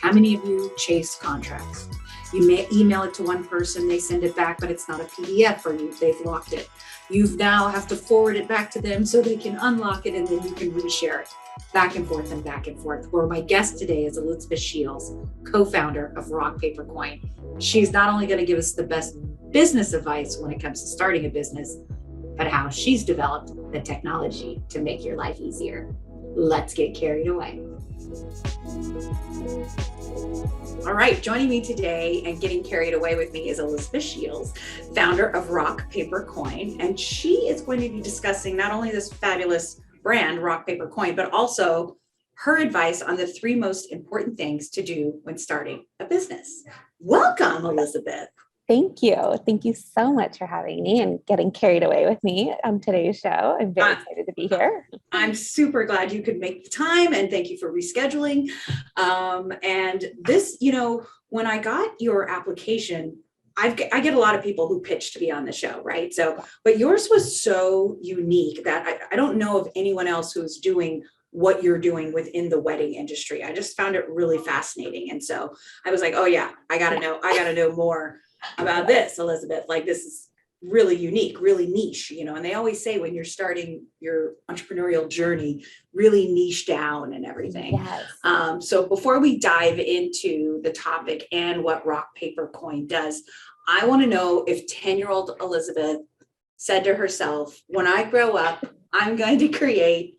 How many of you chase contracts? You may email it to one person, they send it back, but it's not a PDF for you. They've locked it. You now have to forward it back to them so they can unlock it, and then you can reshare it back and forth and back and forth. Where my guest today is Elizabeth Sheils, co-founder of Rock Paper Coin. She's not only going to give us the best business advice when it comes to starting a business, but how she's developed the technology to make your life easier. Let's get carried away. All right, joining me today and getting carried away with me is Elizabeth Sheils, founder of Rock Paper Coin. And she is going to be discussing not only this fabulous brand, Rock Paper Coin, but also her advice on the 3 most important things to do when starting a business. Welcome, Elizabeth. Thank you. Thank you so much for having me and getting carried away with me on today's show. I'm very excited to be here. I'm super glad you could make the time, and thank you for rescheduling. And this, when I got your application, I get a lot of people who pitch to be on the show, right? So, but yours was so unique that I don't know of anyone else who's doing what you're doing within the wedding industry. I just found it really fascinating. And so I was like, oh yeah, I gotta know more about this, Elizabeth. Like, this is really unique, really niche, and they always say when you're starting your entrepreneurial journey, really niche down and everything. Yes. So before we dive into the topic and what Rock Paper Coin does, I want to know if 10-year-old Elizabeth said to herself, when I grow up, I'm going to create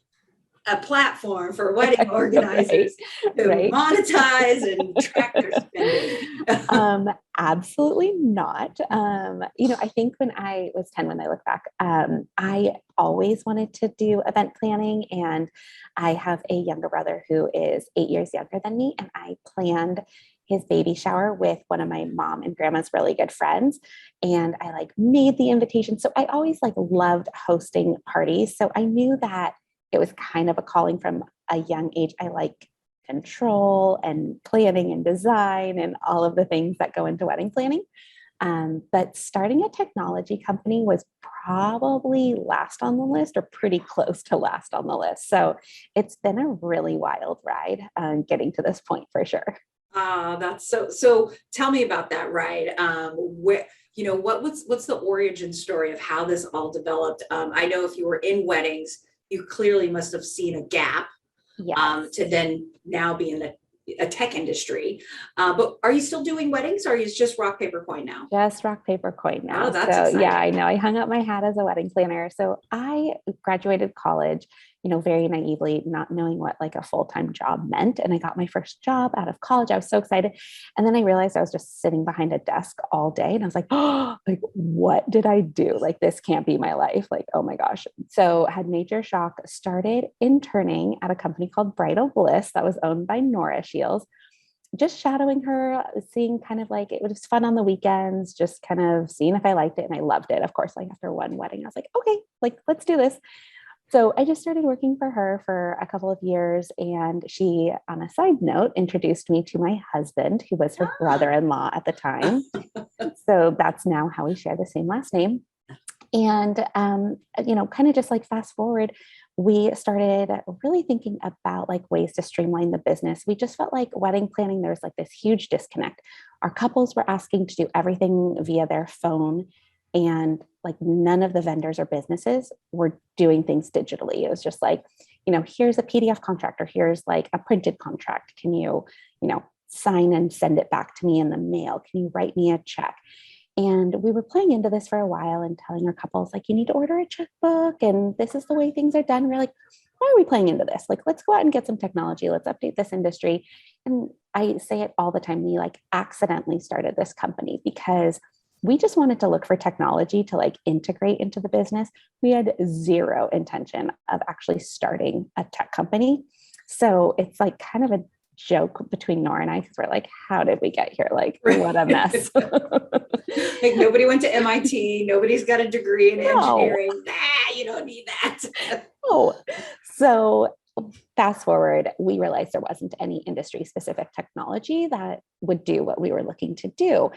a platform for wedding organizers to monetize and track their spending. Absolutely not. I think when I was 10, when I look back, I always wanted to do event planning, and I have a younger brother who is 8 years younger than me, and I planned his baby shower with one of my mom and grandma's really good friends. And I made the invitation. So I always loved hosting parties. So I knew that it was kind of a calling from a young age. I like control and planning and design and all of the things that go into wedding planning. But starting a technology company was probably last on the list, or pretty close to last on the list. So it's been a really wild ride getting to this point for sure. That's so tell me about that ride. What's the origin story of how this all developed? I know if you were in weddings, you clearly must have seen a gap. Yes. To then now be in a tech industry. But are you still doing weddings, or is just Rock Paper Coin now? Just Rock Paper Coin now. Oh, that's exciting. Yeah, I know. I hung up my hat as a wedding planner. So I graduated college, very naively, not knowing what a full-time job meant. And I got my first job out of college. I was so excited. And then I realized I was just sitting behind a desk all day. And I was like, oh, what did I do? This can't be my life. Oh my gosh. So had major shock, started interning at a company called Bridal Bliss that was owned by Nora Sheils. Just shadowing her, seeing it was fun on the weekends, just kind of seeing if I liked it. And I loved it. Of course, after one wedding, I was like, okay, let's do this. So I just started working for her for a couple of years. And she, on a side note, introduced me to my husband, who was her brother-in-law at the time. So that's now how we share the same last name. And, kind of just fast forward, we started really thinking about ways to streamline the business. We just felt like wedding planning, there was this huge disconnect. Our couples were asking to do everything via their phone, and none of the vendors or businesses were doing things digitally. It was just here's a PDF contract, or here's a printed contract. Can you, sign and send it back to me in the mail? Can you write me a check? And we were playing into this for a while and telling our couples, you need to order a checkbook, and this is the way things are done. We're like, why are we playing into this? Let's go out and get some technology. Let's update this industry. And I say it all the time. We accidentally started this company because we just wanted to look for technology to integrate into the business. We had zero intention of actually starting a tech company. So it's kind of a joke between Nora and I, because we're how did we get here? What a mess. Nobody went to MIT. Nobody's got a degree in engineering. You don't need that. Oh, so fast forward, we realized there wasn't any industry specific technology that would do what we were looking to do.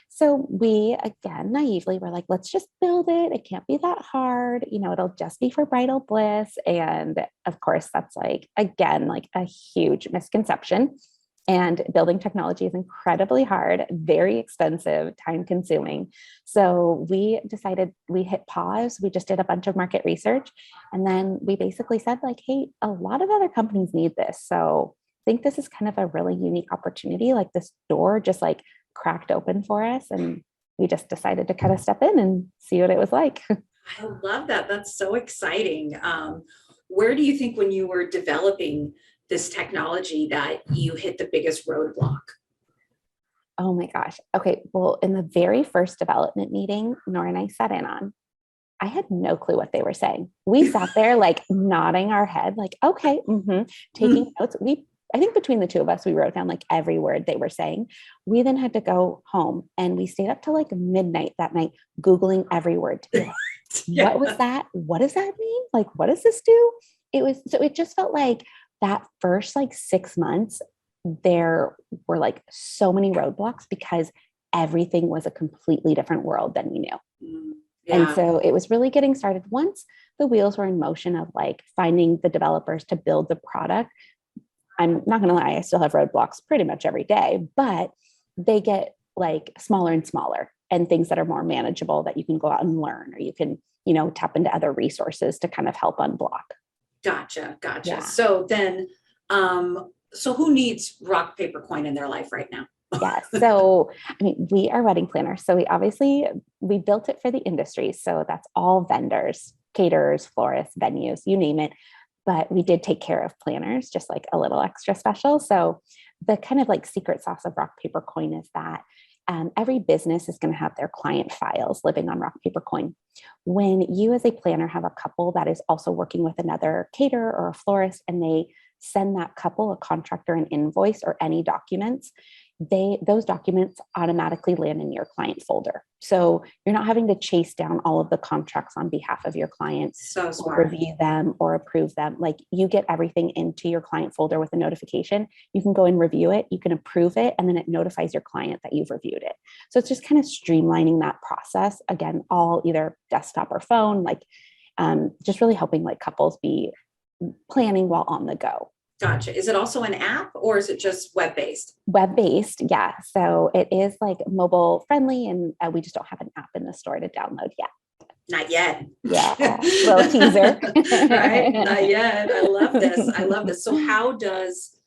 So we, again, naively were let's just build it. It can't be that hard. It'll just be for bridal bliss. And of course, that's again, a huge misconception. And building technology is incredibly hard, very expensive, time consuming. So we decided we hit pause. We just did a bunch of market research. And then we basically said, like, hey, a lot of other companies need this. So I think this is kind of a really unique opportunity. Like this door just like cracked open for us. And we just decided to kind of step in and see what it was like. I love that. That's so exciting. Where do you think when you were developing this technology that you hit the biggest roadblock? Oh my gosh. Okay. Well, in the very first development meeting Nora and I sat in on, I had no clue what they were saying. We sat there like nodding our head, like, okay, taking notes. I think between the two of us, we wrote down like every word they were saying. We then had to go home and we stayed up till like midnight that night, Googling every word. Yeah. What was that? What does that mean? Like, what does this do? It just felt like that first like 6 months, there were like so many roadblocks because everything was a completely different world than we knew. And Yeah. so it was really getting started once the wheels were in motion of like finding the developers to build the product. I'm not going to lie, I still have roadblocks pretty much every day, but they get like smaller and smaller and things that are more manageable that you can go out and learn, or you can, tap into other resources to kind of help unblock. Gotcha. Yeah. So then, so who needs rock, paper, coin in their life right now? Yeah. So, I mean, we are wedding planners. So we built it for the industry. So that's all vendors, caterers, florists, venues, you name it. But we did take care of planners, just like a little extra special. So the kind of like secret sauce of rock, paper, coin is that every business is going to have their client files living on rock, paper, coin. When you as a planner have a couple that is also working with another caterer or a florist, and they send that couple, a contractor, an invoice or any documents, those documents automatically land in your client folder. So you're not having to chase down all of the contracts on behalf of your clients, So or smart. review them or approve them. Like you get everything into your client folder with a notification. You can go and review it, you can approve it, and then it notifies your client that you've reviewed it. So it's just kind of streamlining that process. Again, all either desktop or phone, like just really helping like couples be planning while on the go. Gotcha. Is it also an app or is it just web-based? Web-based, yeah. So it is like mobile friendly, and we just don't have an app in the store to download yet. Not yet. Yeah, little teaser. Right? Not yet. I love this. I love this. So how does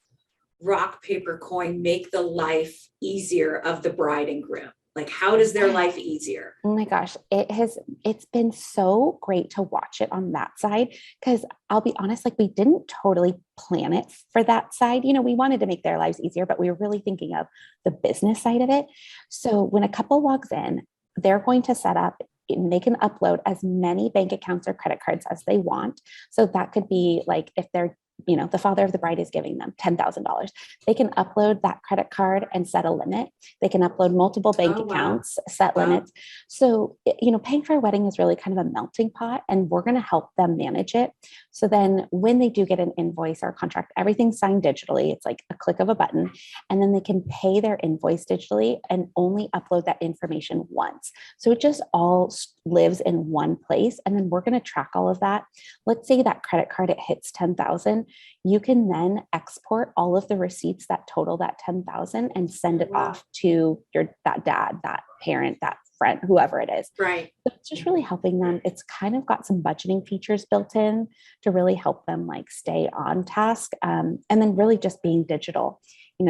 rock, paper, coin make the life easier of the bride and groom? Like, how does their life easier? Oh my gosh, it's been so great to watch it on that side, because I'll be honest, like we didn't totally plan it for that side. We wanted to make their lives easier, but we were really thinking of the business side of it. So when a couple logs in, they're going to set up, and they can upload as many bank accounts or credit cards as they want. So that could be like if they're the father of the bride is giving them $10,000. They can upload that credit card and set a limit. They can upload multiple bank accounts, set limits. So, paying for a wedding is really kind of a melting pot, and we're going to help them manage it. So then when they do get an invoice or a contract, everything's signed digitally. It's like a click of a button, and then they can pay their invoice digitally and only upload that information once. So it just all lives in one place. And then we're going to track all of that. Let's say that credit card, it hits 10,000. You can then export all of the receipts that total that 10,000 and send it off to that dad, that parent, that friend, whoever it is. Right. So it's just really helping them. It's kind of got some budgeting features built in to really help them like stay on task. And then really just being digital,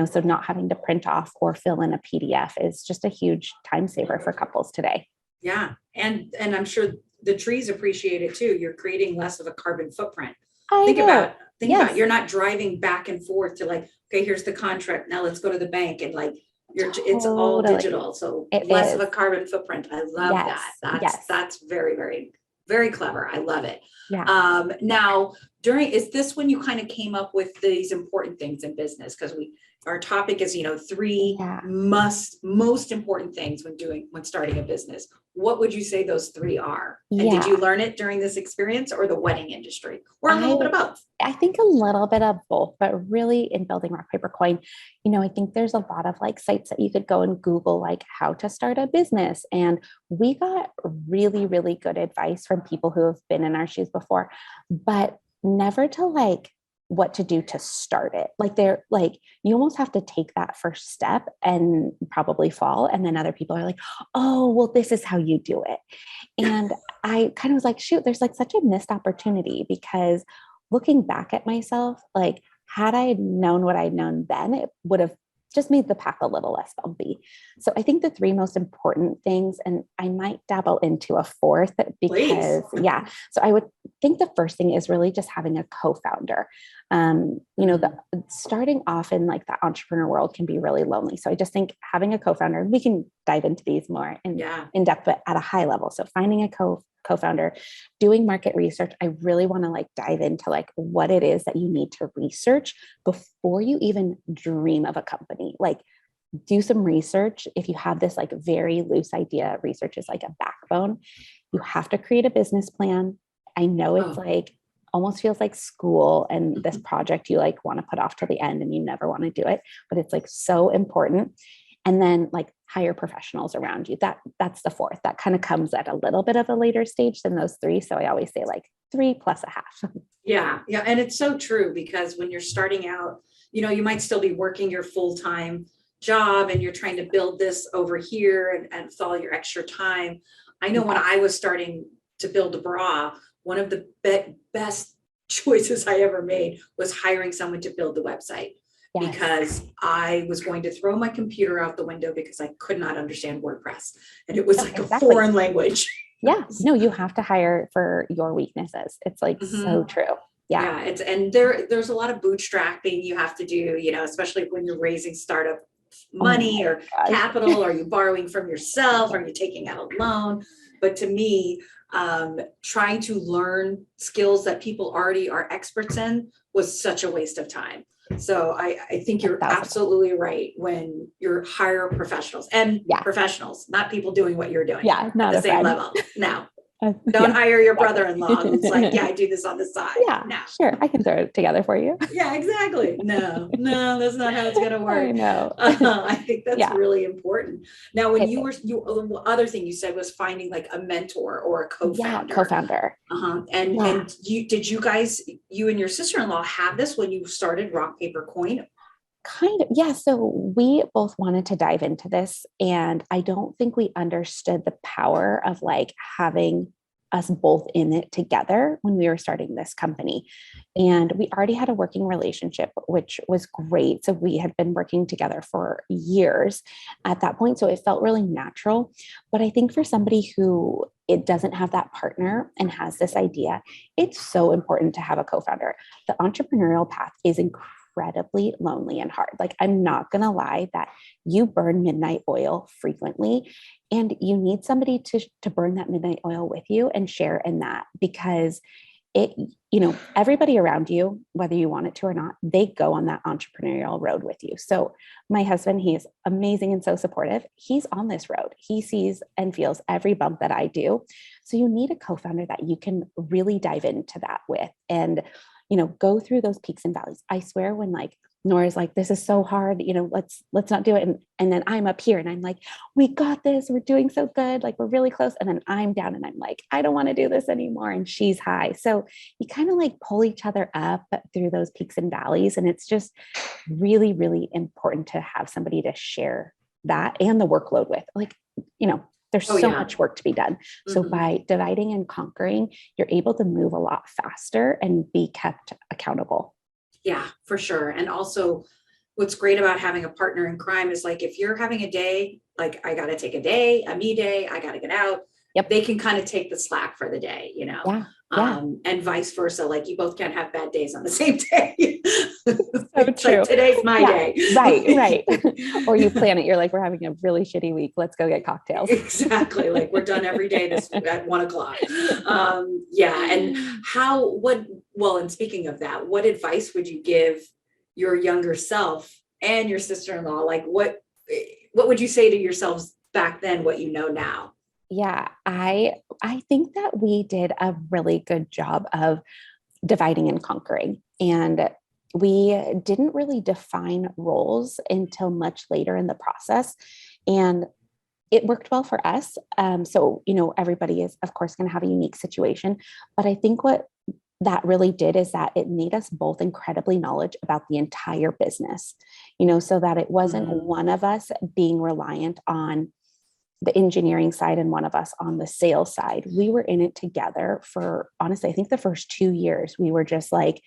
so not having to print off or fill in a PDF is just a huge time saver for couples today. Yeah. And I'm sure the trees appreciate it too. You're creating less of a carbon footprint. Think about you're not driving back and forth to like, okay, here's the contract. Now let's go to the bank, and like it's all digital. So less of a carbon footprint. I love that. That's very, very, very clever. I love it. Yeah. Now is this when you kind of came up with these important things in business? Because our topic is, three most important things when starting a business. What would you say those three are? And did you learn it during this experience or the wedding industry, or a little bit of both? I think a little bit of both, but really in building rock, paper, coin, I think there's a lot of like sites that you could go and Google, like how to start a business. And we got really, really good advice from people who have been in our shoes before, but never to like what to do to start it. Like they're like, you almost have to take that first step and probably fall. And then other people are like, oh, well, this is how you do it. And I kind of was like, shoot, there's like such a missed opportunity, because looking back at myself, like had I known what I'd known then, it would have just made the path a little less bumpy. So I think the three most important things, and I might dabble into a fourth because, yeah. So I would think the first thing is really just having a co-founder. The starting off in like the entrepreneur world can be really lonely. So I just think having a co-founder, we can dive into these more in depth, but at a high level. So finding a co-founder, doing market research. I really want to like dive into like what it is that you need to research before you even dream of a company. Like do some research. If you have this like very loose idea, research is like a backbone. You have to create a business plan. I know it's like almost feels like school and this project you like want to put off till the end and you never want to do it, but it's like so important. And then like hire professionals around you. That's the fourth. That kind of comes at a little bit of a later stage than those three. So I always say like 3 plus a half. Yeah. Yeah. And it's so true, because when you're starting out, you might still be working your full-time job and you're trying to build this over here and with all your extra time. I know when I was starting to build a bra, one of the best choices I ever made was hiring someone to build the website. Yes. Because I was going to throw my computer out the window because I could not understand WordPress. And it was like a foreign language. Yeah. No, you have to hire for your weaknesses. It's like so true. Yeah. And there's a lot of bootstrapping you have to do, especially when you're raising startup money or capital. Are you borrowing from yourself? Are you taking out a loan? But to me, trying to learn skills that people already are experts in was such a waste of time. So I think you're absolutely right when you're hire professionals and professionals, not people doing what you're doing. Yeah, not at the same level. No. Don't hire your brother-in-law who's like, I do this on the side. Yeah, no. Sure. I can throw it together for you. Yeah, exactly. No, that's not how it's going to work. I know. I think that's really important. Now, when the other thing you said was finding like a mentor or a co-founder. Yeah, co-founder. And did you guys, you and your sister-in-law have this when you started Rock, Paper, Coin? Kind of. Yeah. So we both wanted to dive into this, and I don't think we understood the power of like having us both in it together when we were starting this company. And we already had a working relationship, which was great. So we had been working together for years at that point. So it felt really natural. But I think for somebody who it doesn't have that partner and has this idea, it's so important to have a co-founder. The entrepreneurial path is incredibly lonely and hard. Like, I'm not going to lie that you burn midnight oil frequently, and you need somebody to burn that midnight oil with you and share in that, because it, everybody around you, whether you want it to or not, they go on that entrepreneurial road with you. So my husband, he is amazing and so supportive. He's on this road. He sees and feels every bump that I do. So you need a co-founder that you can really dive into that with, and go through those peaks and valleys. I swear, when like Nora's like, this is so hard, let's not do it. And then I'm up here and I'm like, we got this, we're doing so good. Like, we're really close. And then I'm down and I'm like, I don't want to do this anymore. And she's high. So you kind of like pull each other up through those peaks and valleys. And it's just really, really important to have somebody to share that and the workload with. Like, there's so much work to be done. So by dividing and conquering, you're able to move a lot faster and be kept accountable. Yeah, for sure. And also, what's great about having a partner in crime is like, if you're having a day, like I got to take a me day, I got to get out. Yep. They can kind of take the slack for the day, and vice versa. Like, you both can't have bad days on the same day. So true. Like, today's my day. Right. Or you plan it. You're like, we're having a really shitty week. Let's go get cocktails. Exactly. Like, we're done every day at 1:00. And speaking of that, what advice would you give your younger self and your sister-in-law? Like, what would you say to yourselves back then, what you know now? Yeah, I think that we did a really good job of dividing and conquering. And we didn't really define roles until much later in the process. And it worked well for us. So, everybody is, of course, going to have a unique situation. But I think what that really did is that it made us both incredibly knowledgeable about the entire business, so that it wasn't one of us being reliant on the engineering side and one of us on the sales side. We were in it together for, honestly, I think the first 2 years, we were just like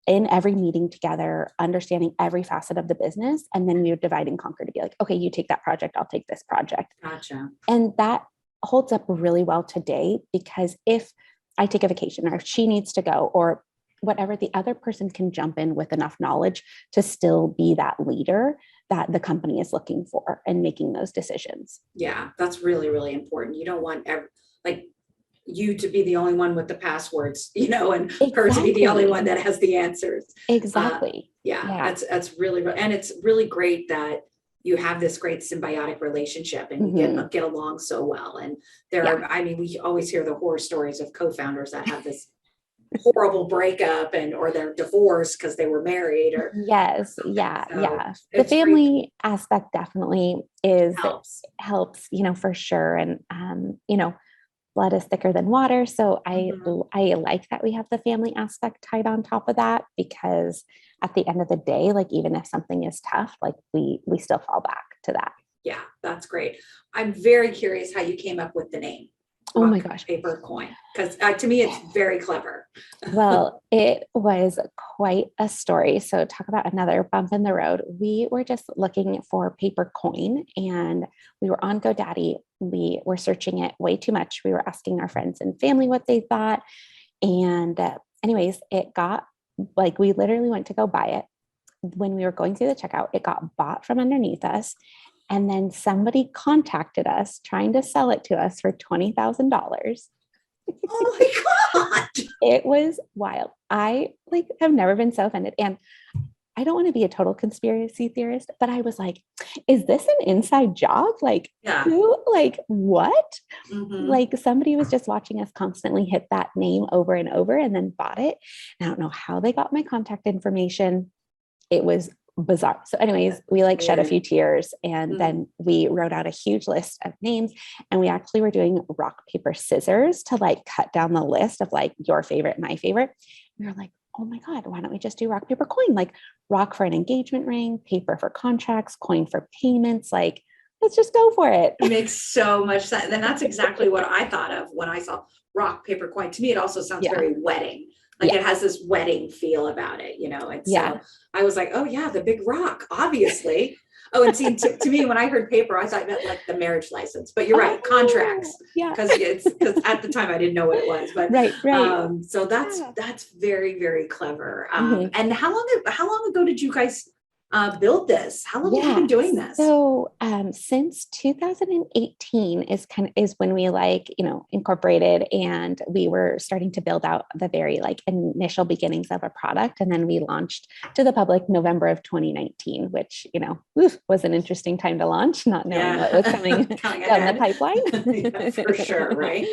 in every meeting together, understanding every facet of the business. And then we would divide and conquer to be like, okay, you take that project, I'll take this project. Gotcha. And that holds up really well today, because if I take a vacation or if she needs to go or whatever, the other person can jump in with enough knowledge to still be that leader that the company is looking for and making those decisions. Yeah, that's really, really important. You don't want like you to be the only one with the passwords, and her to be the only one that has the answers. Exactly. Yeah. That's really, and it's really great that you have this great symbiotic relationship and you get along so well. And we always hear the horror stories of co-founders that have this horrible breakup or they're divorced because they were married or yes. Yeah. So yeah. The family aspect definitely helps, for sure. And, blood is thicker than water. So I like that we have the family aspect tied on top of that, because at the end of the day, like, even if something is tough, like we still fall back to that. Yeah, that's great. I'm very curious how you came up with the name. Oh my gosh. Paper coin. Because to me, it's very clever. Well, it was quite a story. So talk about another bump in the road. We were just looking for paper coin and we were on GoDaddy. We were searching it way too much. We were asking our friends and family what they thought. And anyways, it got we literally went to go buy it. When we were going through the checkout, it got bought from underneath us. And then somebody contacted us trying to sell it to us for $20,000. Oh my God. It was wild. I have never been so offended. And I don't want to be a total conspiracy theorist, but I was like, is this an inside job? Who, what? Somebody was just watching us constantly hit that name over and over and then bought it. And I don't know how they got my contact information. It was bizarre. So anyways, we shed a few tears and then we wrote out a huge list of names, and we actually were doing rock, paper, scissors to cut down the list of your favorite, my favorite. We were like, oh my God, why don't we just do rock, paper, coin? Rock for an engagement ring, paper for contracts, coin for payments. Let's just go for it. It makes so much sense. And that's exactly what I thought of when I saw rock, paper, coin. To me, it also sounds very wedding. It has this wedding feel about it, And so I was like, oh yeah, the big rock, obviously. Oh, and see, to me, when I heard paper, I thought it meant the marriage license, but you're right. Contracts. Yeah. Because at the time I didn't know what it was, but right. So that's very, very clever. And how long ago did you guys build this? How long have you been doing this? So since 2018 is when we incorporated, and we were starting to build out the very initial beginnings of a product. And then we launched to the public November of 2019, which, was an interesting time to launch, not knowing what was coming down the pipeline. For sure. Right.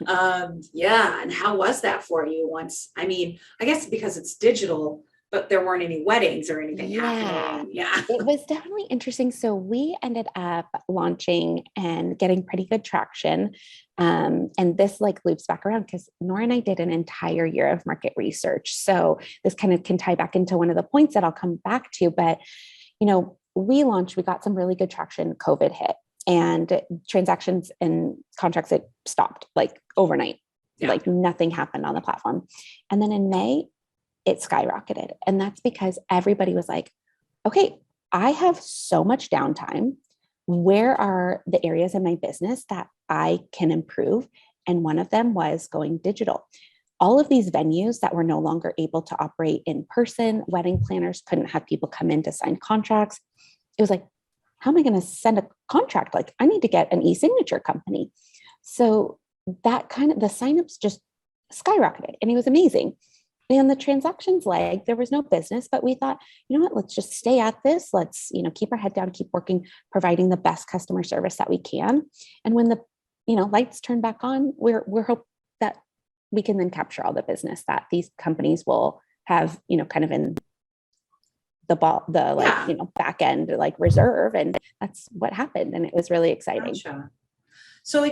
And how was that for you I guess because it's digital, but there weren't any weddings or anything happening. Yeah. It was definitely interesting. So we ended up launching and getting pretty good traction. And this loops back around because Nora and I did an entire year of market research. So this kind of can tie back into one of the points that I'll come back to. But, we got some really good traction. COVID hit and transactions and contracts, it stopped overnight. Yeah. Nothing happened on the platform. And then in May, it skyrocketed. And that's because everybody was like, okay, I have so much downtime. Where are the areas in my business that I can improve? And one of them was going digital. All of these venues that were no longer able to operate in person, wedding planners couldn't have people come in to sign contracts. It was like, how am I going to send a contract? I need to get an e-signature company. So that the signups just skyrocketed, and it was amazing. And the transactions there was no business, but we thought, you know what, let's just stay at this. Let's, keep our head down, keep working, providing the best customer service that we can. And when the, lights turn back on, we're hope that we can then capture all the business that these companies will have, kind of in the back end, reserve. And that's what happened. And it was really exciting. Gotcha. So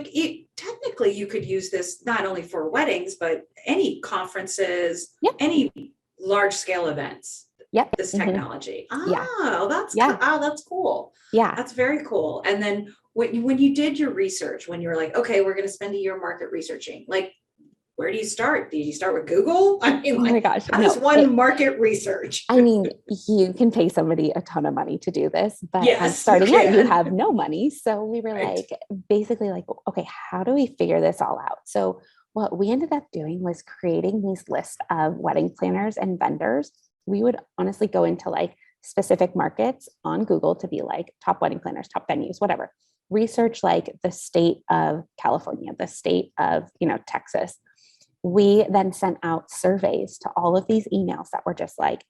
technically you could use this not only for weddings, but any conferences, Yep. any large scale events. Yep. This Mm-hmm. technology. Yeah. Oh, Yeah. that's cool. Yeah. That's very cool. And then when you did your research, when you were like, okay, we're going to spend a year market researching, like, where do you start? Do you start with Google? I mean, Oh my gosh. how does one market research? I mean, you can pay somebody a ton of money to do this, but yes, starting out, you have no money. So we were right. like, basically like, okay, how do we figure this all out? So what we ended up doing was creating these lists of wedding planners and vendors. We would honestly go into like specific markets on Google to be like top wedding planners, top venues, whatever. Research like the state of California, the state of, Texas. We then sent out surveys to all of these emails that were just like,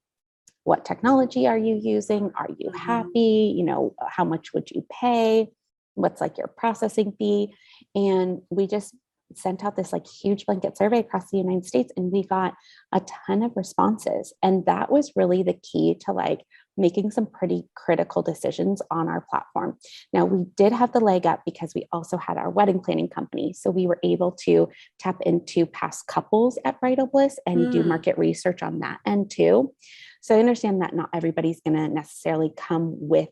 what technology are you using? Are you happy? How much would you pay? What's like your processing fee? And we just sent out this like huge blanket survey across the United States, and we got a ton of responses. And that was really the key to like making some pretty critical decisions on our platform. Now, we did have the leg up because we also had our wedding planning company. So we were able to tap into past couples at Bridal Bliss and do market research on that end too. So I understand that not everybody's going to necessarily come with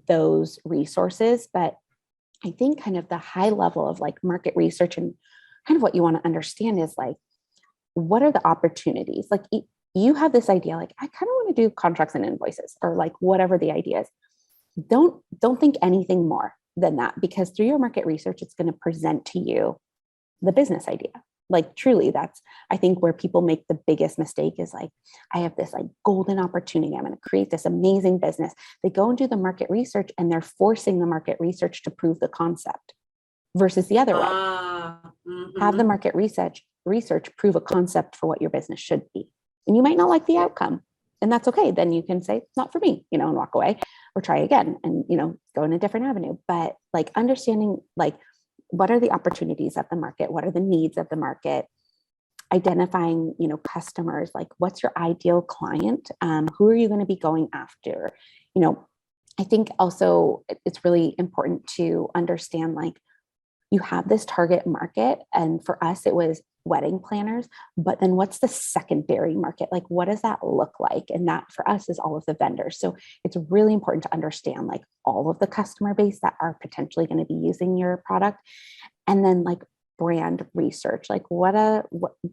those resources, but I think kind of the high level of like market research and kind of what you want to understand is like, what are the opportunities? Like you have this idea, like, I kind of want to do contracts and invoices or like whatever the idea is. Don't think anything more than that, because through your market research, it's going to present to you the business idea. Like truly, that's, I think, where people make the biggest mistake is like, I have this like golden opportunity. I'm going to create this amazing business. They go and do the market research and they're forcing the market research to prove the concept versus the other way. Have the market research prove a concept for what your business should be. And you might not like the outcome, and that's okay. Then you can say, it's not for me, and walk away or try again and, go in a different avenue. But like understanding like, what are the opportunities of the market? What are the needs of the market? Identifying, customers, like what's your ideal client? Who are you going to be going after? I think also it's really important to understand, like, you have this target market. And for us, it was wedding planners, but then what's the secondary market? Like, what does that look like? And that for us is all of the vendors. So it's really important to understand like all of the customer base that are potentially going to be using your product. And then like brand research, like what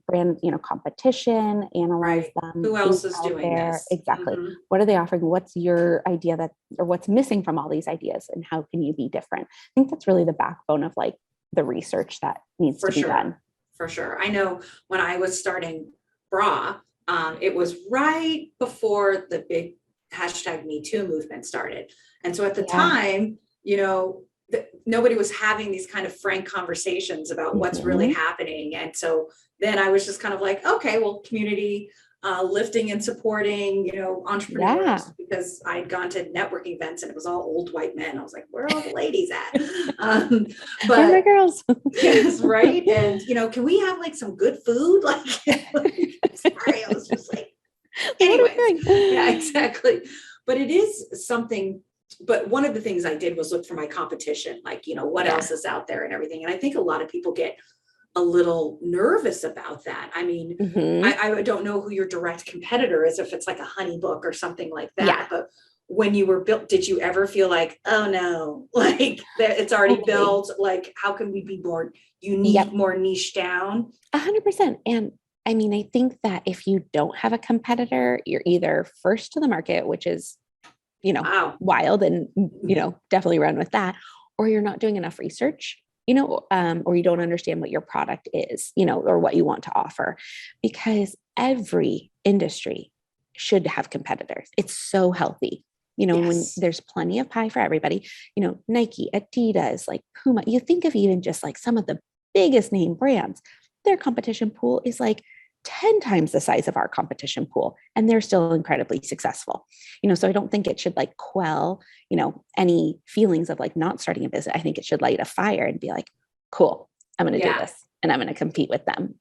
brand, competition, analyze them. Who else is doing this? Exactly. What are they offering? What's your idea or what's missing from all these ideas, and how can you be different? I think that's really the backbone of like the research that needs to be done. For sure. I know when I was starting Bra, it was right before the big #MeToo movement started. And so at the time, nobody was having these kind of frank conversations about what's really happening. And so then I was just kind of like, okay, well, community lifting and supporting, entrepreneurs, because I'd gone to networking events and it was all old white men. I was like, where are all the ladies at? But where are the girls? yes, right. And, can we have like some good food? Like, sorry, I was just like, anyways, yeah, exactly. But it is something. But one of the things I did was look for my competition, like, what else is out there and everything. And I think a lot of people get a little nervous about that. I mean, I don't know who your direct competitor is, if it's like a Honeybook or something like that. But when you were built, did you ever feel like, oh no, like it's already built? Like, how can we be more unique, more niche down? 100%. And I mean, I think that if you don't have a competitor, you're either first to the market, which is wild, and, definitely run with that, or you're not doing enough research, or you don't understand what your product is, or what you want to offer, because every industry should have competitors. It's so healthy, when there's plenty of pie for everybody, Nike, Adidas, like Puma, you think of even just like some of the biggest name brands, their competition pool is like 10 times the size of our competition pool, and they're still incredibly successful. So I don't think it should like quell, any feelings of like not starting a business. I think it should light a fire and be like, cool, I'm going to do this and I'm going to compete with them,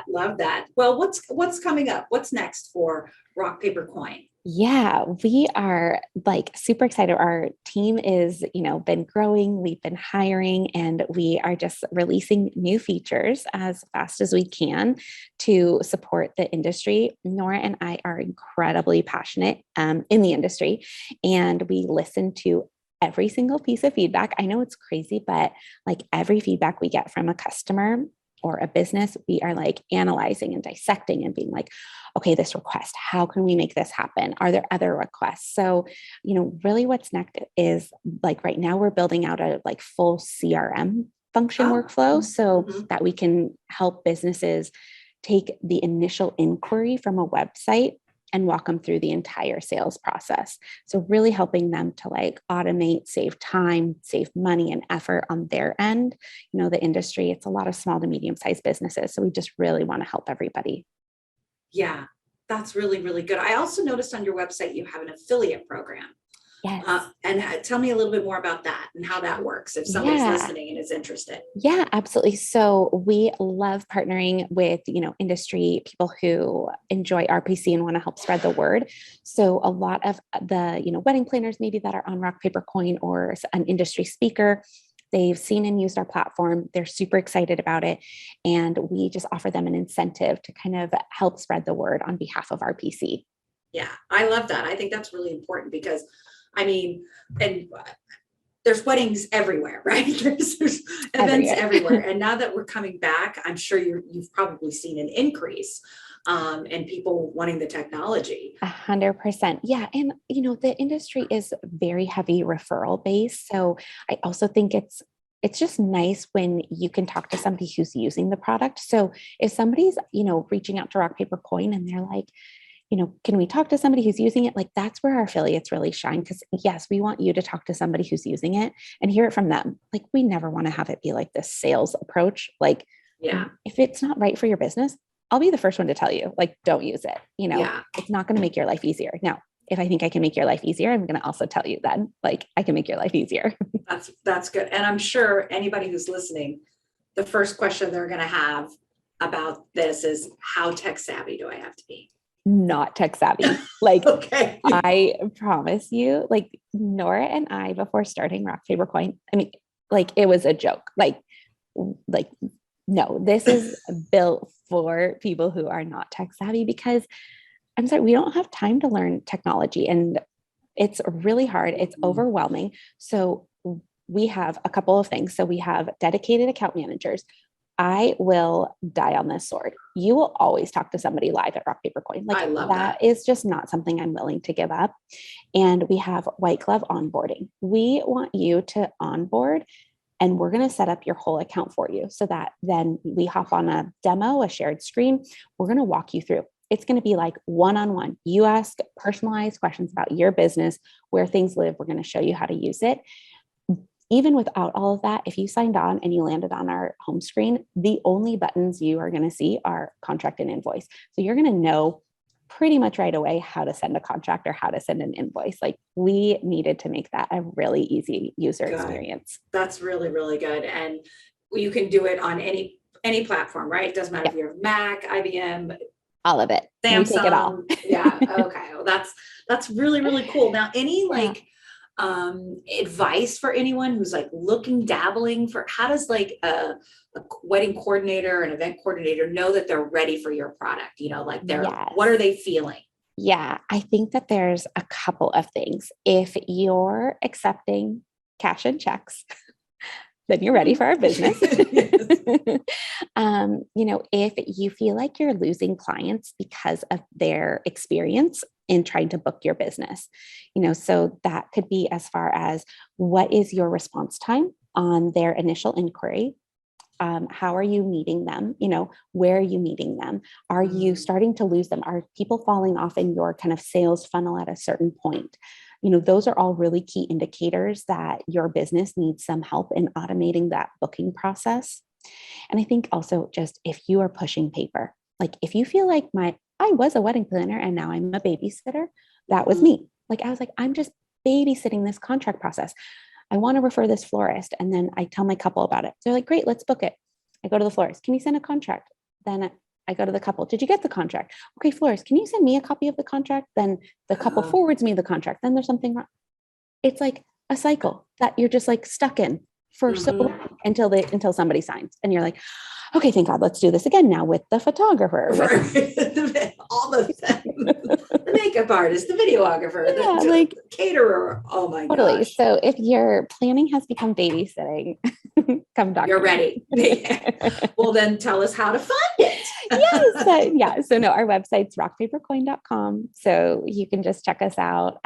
Love that. Well, what's coming up? What's next for Rock Paper Coin? Yeah, we are like super excited. Our team is, been growing, we've been hiring, and we are just releasing new features as fast as we can to support the industry. Nora and I are incredibly passionate in the industry, and we listen to every single piece of feedback. I know it's crazy, but like every feedback we get from a customer or a business, we are like analyzing and dissecting and being like, okay, this request, how can we make this happen? Are there other requests? So, really what's next is like right now we're building out a like full CRM function Oh, workflow so mhm. that we can help businesses take the initial inquiry from a website and walk them through the entire sales process. So really helping them to like automate, save time, save money and effort on their end. The industry, it's a lot of small to medium sized businesses. So we just really want to help everybody. Yeah, that's really, really good. I also noticed on your website you have an affiliate program. Yes. And tell me a little bit more about that and how that works if somebody's Yeah. listening and is interested. Yeah, absolutely. So we love partnering with, industry people who enjoy RPC and want to help spread the word. So a lot of the, wedding planners maybe that are on Rock Paper Coin or an industry speaker, they've seen and used our platform. They're super excited about it. And we just offer them an incentive to kind of help spread the word on behalf of RPC. Yeah, I love that. I think that's really important because I mean, and there's weddings everywhere, right? There's events Everywhere. everywhere. And now that we're coming back, I'm sure you've probably seen an increase in people wanting the technology. 100%. Yeah. And, the industry is very heavy referral based. So I also think it's just nice when you can talk to somebody who's using the product. So if somebody's, reaching out to Rock Paper Coin and they're like, can we talk to somebody who's using it? Like that's where our affiliates really shine. Because yes, we want you to talk to somebody who's using it and hear it from them. Like we never want to have it be like this sales approach. Like Yeah, if it's not right for your business, I'll be the first one to tell you, like, don't use it. yeah, It's not going to make your life easier. Now, if I think I can make your life easier, I'm going to also tell you that, like, I can make your life easier. that's good. And I'm sure anybody who's listening, the first question they're going to have about this is how tech savvy do I have to be? Not tech savvy. Like, Okay. I promise you, like, Nora and I, before starting Rock Paper Coin, I mean, like, it was a joke. Like, no, this is built for people who are not tech savvy because I'm sorry, we don't have time to learn technology and it's really hard. It's overwhelming. So we have a couple of things. So we have dedicated account managers. I will die on this sword. You will always talk to somebody live at Rock Paper Coin. Like I love that. that is just not something I'm willing to give up. And we have white glove onboarding. We want you to onboard and we're going to set up your whole account for you so that then we hop on a demo, a shared screen. We're going to walk you through. It's going to be like one-on-one. You ask personalized questions about your business, where things live. We're going to show you how to use it. Even without all of that, if you signed on and you landed on our home screen, the only buttons you are going to see are contract and invoice. So you're going to know pretty much right away how to send a contract or how to send an invoice. Like we needed to make that a really easy user Good. experience. That's really, really good. And you can do it on any platform, right? It doesn't matter if Yeah, you're Mac, IBM, all of it. We take it all. Samsung. Yeah. Okay. Well, that's really, really cool. Now, any Yeah. like advice for anyone who's like looking, dabbling for how does like a wedding coordinator, an event coordinator know that they're ready for your product? Like Yes. what are they feeling? Yeah, I think that there's a couple of things. If you're accepting cash and checks, then you're ready for our business. Yes. If you feel like you're losing clients because of their experience in trying to book your business, so that could be as far as what is your response time on their initial inquiry? How are you meeting them? Where are you meeting them? Are you starting to lose them? Are people falling off in your kind of sales funnel at a certain point? Those are all really key indicators that your business needs some help in automating that booking process. And I think also just if you are pushing paper, like if you feel like I was a wedding planner and now I'm a babysitter, that was me. Like I was like, I'm just babysitting this contract process. I want to refer this florist. And then I tell my couple about it. They're like, great, let's book it. I go to the florist. Can you send a contract? Then I go to the couple. Did you get the contract? Okay, Flores, can you send me a copy of the contract? Then the couple forwards me the contract. Then there's something wrong. It's like a cycle that you're just like stuck in for so long until somebody signs. And you're like, okay, thank God, let's do this again now with the photographer. All of them. The makeup artist, the videographer, the caterer. Oh my gosh. So if your planning has become babysitting, come talk. You're ready. Well, then tell us how to find it. Yes. So no, our website's rockpapercoin.com. So you can just check us out.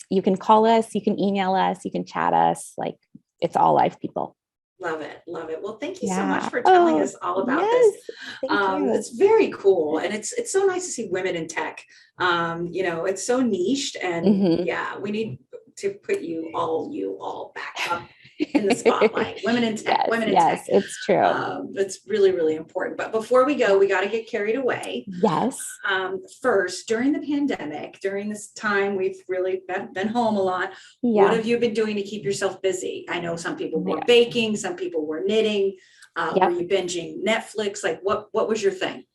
You can call us, you can email us, you can chat us. Like, it's all live people. Love it. Love it. Well, thank you so much for telling us all about this. It's very cool. And it's so nice to see women in tech. It's so niched, and we need to put you all back up in the spotlight. Women in tech, women in tech. Yes, it's true. It's really, really important. But before we go, we got to get carried away. Yes. First, during the pandemic, during this time, we've really been home a lot. What have you been doing to keep yourself busy? I know some people were baking, some people were knitting. Were you binging Netflix? Like, what was your thing?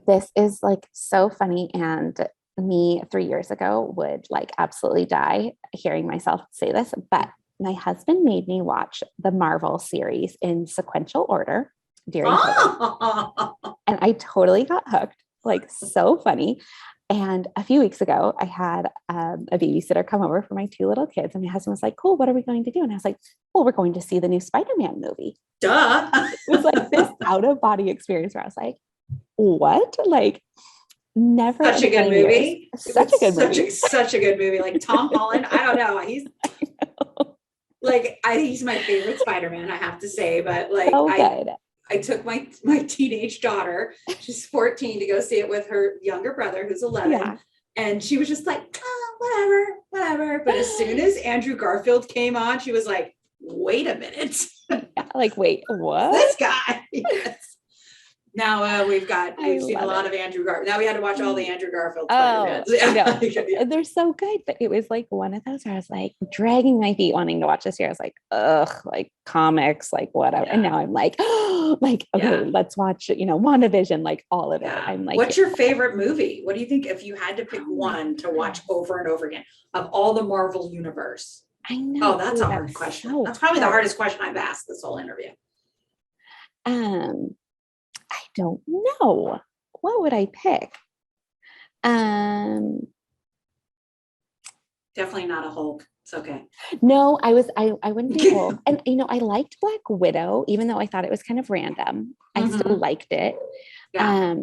This is like so funny, and me 3 years ago would like absolutely die hearing myself say this, but my husband made me watch the Marvel series in sequential order during COVID. And I totally got hooked, like so funny. And a few weeks ago, I had a babysitter come over for my 2 little kids, and my husband was like, cool, what are we going to do? And I was like, well, we're going to see the new Spider-Man movie. Duh. It was like this out of body experience where I was like, what? Like, never. Such a good movie. Such a good movie. Such a good movie. Like Tom Holland. I don't know. I think he's my favorite Spider-Man, I have to say, but like, I took my teenage daughter, she's 14, to go see it with her younger brother, who's 11. Yeah. And she was just like, whatever. But as soon as Andrew Garfield came on, she was like, wait a minute. Like, wait, what? This guy. Yes. Now we've seen a lot of Andrew Garfield. Now we had to watch all the Andrew Garfield Spider-Mans. They're so good, but it was like one of those where I was like dragging my feet wanting to watch this year. I was like, ugh, like comics, like whatever. Yeah. And now I'm like, okay, let's watch, WandaVision, like all of it. I'm like, what's your favorite movie? What do you think if you had to pick one to watch over and over again of all the Marvel universe? I know. Oh, that's a hard question. That's probably the hardest question I've asked this whole interview. I don't know. What would I pick? Definitely not a Hulk. It's okay. No, I wouldn't be Hulk. And I liked Black Widow, even though I thought it was kind of random. I still liked it. Yeah.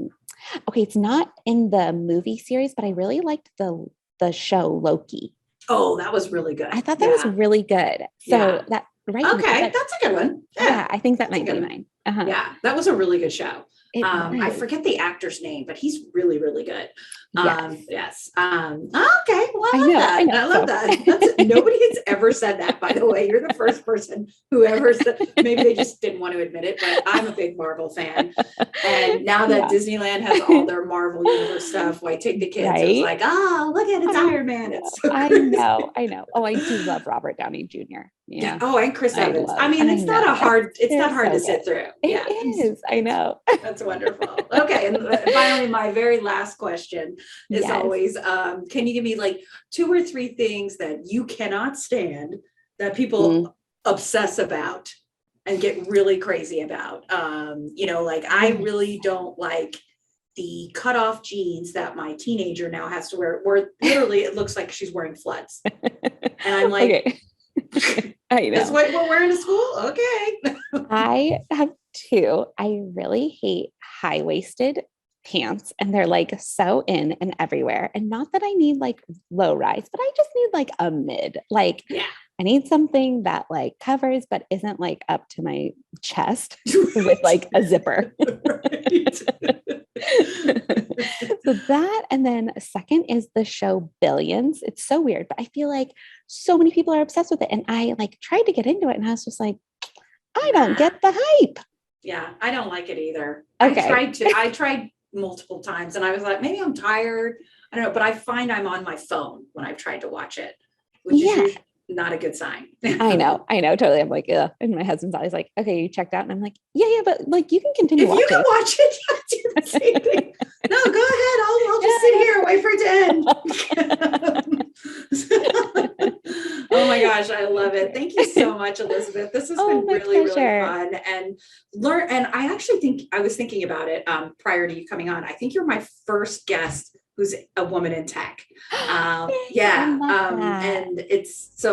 Okay, it's not in the movie series, but I really liked the show Loki. Oh, that was really good. I thought that was really good. So that's a good one. Yeah, I think that might be mine. Yeah, that was a really good show. I forget the actor's name, but he's really, really good. Yes. Okay. Well, I love that. Nobody has ever said that, by the way. You're the first person who ever said, maybe they just didn't want to admit it, but I'm a big Marvel fan. And now that Disneyland has all their Marvel universe stuff, I take the kids. It's like, look at it's Iron Man. It's so I know. Oh, I do love Robert Downey Jr. Yeah. Oh, and Chris Evans. It's not hard to sit through. It is. I know. That's wonderful. Okay. And finally, my very last question is always, can you give me like 2 or 3 things that you cannot stand that people obsess about and get really crazy about? I really don't like the cutoff jeans that my teenager now has to wear, where literally it looks like she's wearing floods. And I'm like, okay. I know. That's what we're wearing to school? Okay. I have 2. I really hate high-waisted pants, and they're like so in and everywhere. And not that I need like low rise, but I just need like a mid. Like, I need something that like covers but isn't like up to my chest with like a zipper. So that, and then second is the show Billions. It's so weird, but I feel like so many people are obsessed with it, and I like tried to get into it, and I was just like, I don't get the hype. Yeah, I don't like it either. Okay. I tried multiple times, and I was like, maybe I'm tired. I don't know, but I find I'm on my phone when I've tried to watch it, which is usually not a good sign. I know, totally. I'm like, ugh. And my husband's always like, okay, you checked out. And I'm like, yeah, but like you can continue watching. You can watch it. Katie. No, go ahead. I'll just sit here and wait for it to end. Oh my gosh, I love it. Thank you so much, Elizabeth. This has been really, really fun and I actually think I was thinking about it prior to you coming on. I think you're my first guest who's a woman in tech. And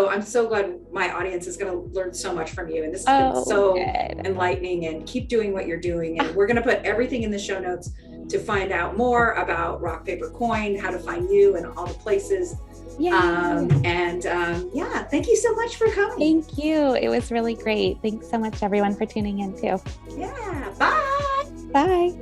I'm so glad my audience is going to learn so much from you. And this has been so enlightening, and keep doing what you're doing. And we're going to put everything in the show notes to find out more about Rock Paper Coin, how to find you and all the places. Thank you so much for coming. Thank you. It was really great. Thanks so much, everyone, for tuning in too. Yeah. Bye. Bye.